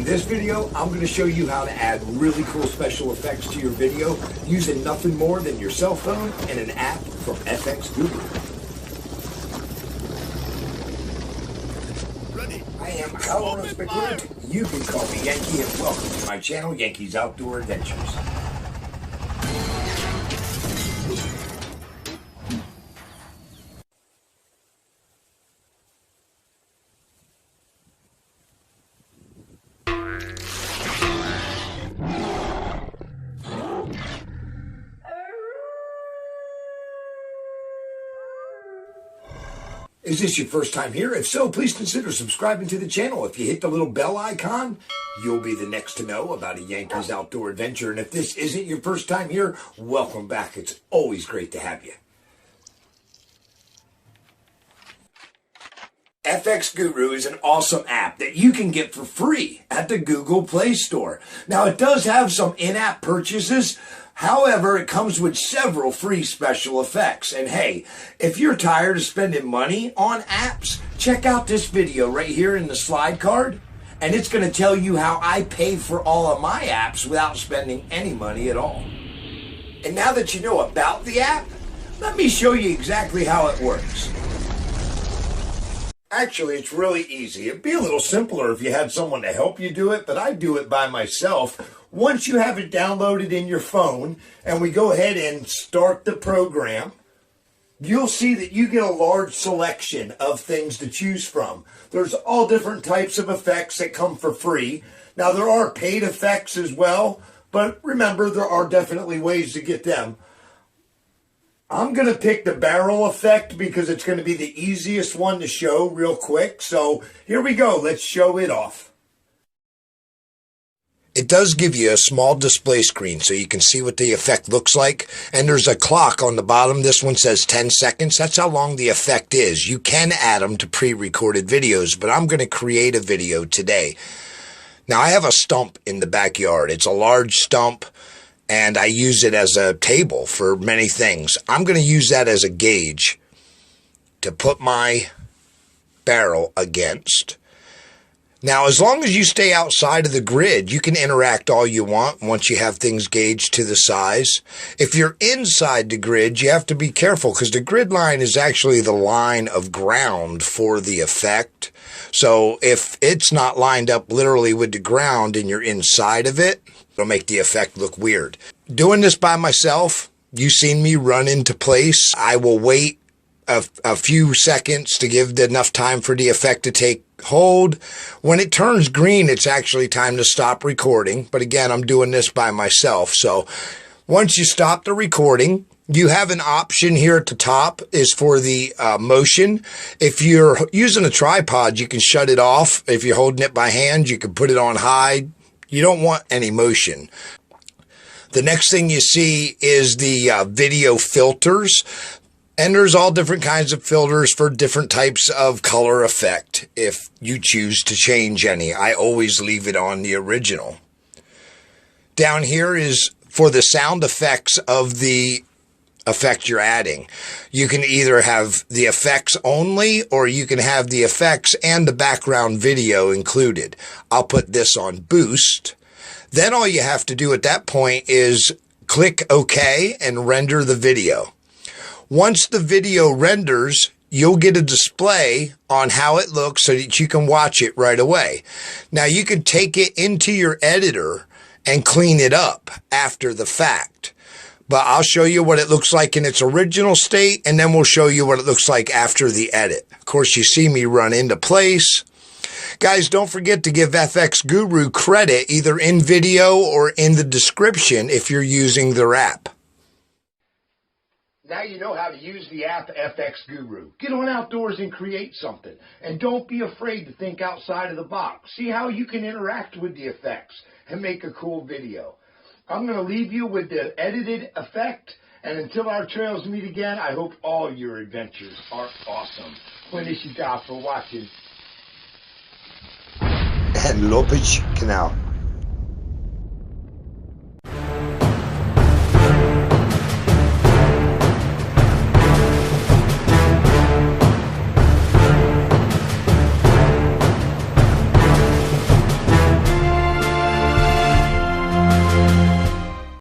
this video, I'm going to show you how to add really cool special effects to your video using nothing more than your cell phone and an app from fxguru. I am fxguru. You can call me Yankee, and welcome to my channel, Yankees Outdoor Adventures. Is this your first time here? If so, please consider subscribing to the channel. If you hit the little bell icon, you'll be the next to know about a Yankees outdoor adventure. And if this isn't your first time here, welcome back. It's always great to have you. fxguru is an awesome app that you can get for free at the Google Play Store. Now, it does have some in-app purchases. However, it comes with several free special effects. And hey, if you're tired of spending money on apps, check out this video right here in the slide card. And it's going to tell you how I pay for all of my apps without spending any money at all. And now that you know about the app, let me show you exactly how it works. Actually, it's really easy. It'd be a little simpler if you had someone to help you do it, but I do it by myself. Once you have it downloaded in your phone and we go ahead and start the program, you'll see that you get a large selection of things to choose from. There's all different types of effects that come for free. Now, there are paid effects as well, but remember, there are definitely ways to get them. I'm going to pick the barrel effect because it's going to be the easiest one to show real quick. So here we go. Let's show it off. It does give you a small display screen so you can see what the effect looks like. And there's a clock on the bottom. This one says 10 seconds. That's how long the effect is. You can add them to pre-recorded videos, but I'm going to create a video today. Now, I have a stump in the backyard. It's a large stump, and I use it as a table for many things. I'm going to use that as a gauge to put my barrel against. Now, as long as you stay outside of the grid, you can interact all you want once you have things gauged to the size. If you're inside the grid, you have to be careful because the grid line is actually the line of ground for the effect. So if it's not lined up literally with the ground and you're inside of it, it'll make the effect look weird. Doing this by myself, you've seen me run into place. I will wait a few seconds to give enough time for the effect to take hold. When it turns green, it's actually time to stop recording. But again, I'm doing this by myself. So once you stop the recording, you have an option here at the top is for the motion. If you're using a tripod, you can shut it off. If you're holding it by hand, you can put it on high. You don't want any motion. The next thing you see is the video filters. And there's all different kinds of filters for different types of color effect if you choose to change any. I always leave it on the original. Down here is for the sound effects of the effect you're adding. You can either have the effects only or you can have the effects and the background video included. I'll put this on boost. Then all you have to do at that point is click OK and render the video. Once the video renders, you'll get a display on how it looks so that you can watch it right away. Now, you can take it into your editor and clean it up after the fact. But I'll show you what it looks like in its original state, and then we'll show you what it looks like after the edit. Of course, you see me run into place. Guys, don't forget to give fxguru credit either in video or in the description if you're using their app. Now you know how to use the app fxguru. Get on outdoors and create something. And don't be afraid to think outside of the box. See how you can interact with the effects and make a cool video. I'm going to leave you with the edited effect. And until our trails meet again, I hope all your adventures are awesome. Felicidade for watching. And Lopez Canal.